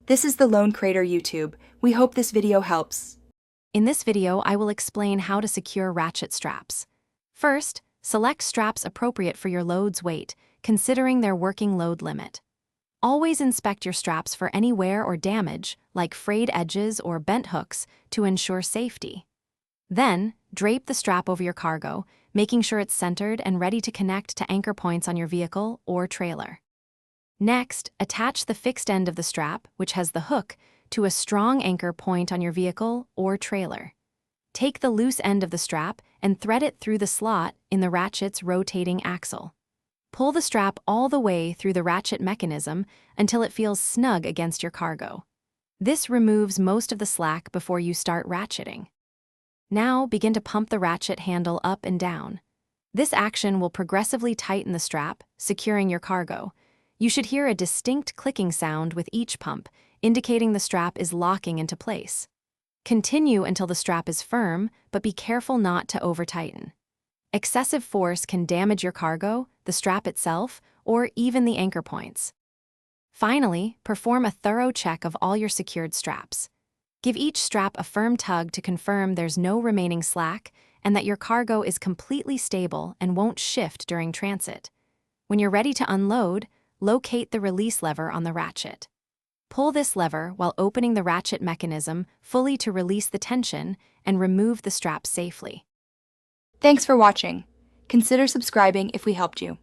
This is the Lone Crater YouTube. We hope this video helps. In this video, I will explain how to secure ratchet straps. First, select straps appropriate for your load's weight, considering their working load limit. Always inspect your straps for any wear or damage, like frayed edges or bent hooks, to ensure safety. Then, drape the strap over your cargo, making sure it's centered and ready to connect to anchor points on your vehicle or trailer. Next, attach the fixed end of the strap, which has the hook, to a strong anchor point on your vehicle or trailer. Take the loose end of the strap and thread it through the slot in the ratchet's rotating axle. Pull the strap all the way through the ratchet mechanism until it feels snug against your cargo. This removes most of the slack before you start ratcheting. Now begin to pump the ratchet handle up and down. This action will progressively tighten the strap, securing your cargo. You should hear a distinct clicking sound with each pump, indicating the strap is locking into place. Continue until the strap is firm, but be careful not to over-tighten. Excessive force can damage your cargo, the strap itself, or even the anchor points. Finally, perform a thorough check of all your secured straps. Give each strap a firm tug to confirm there's no remaining slack and that your cargo is completely stable and won't shift during transit. When you're ready to unload, locate the release lever on the ratchet. Pull this lever while opening the ratchet mechanism fully to release the tension and remove the strap safely. Thanks for watching. Consider subscribing if we helped you.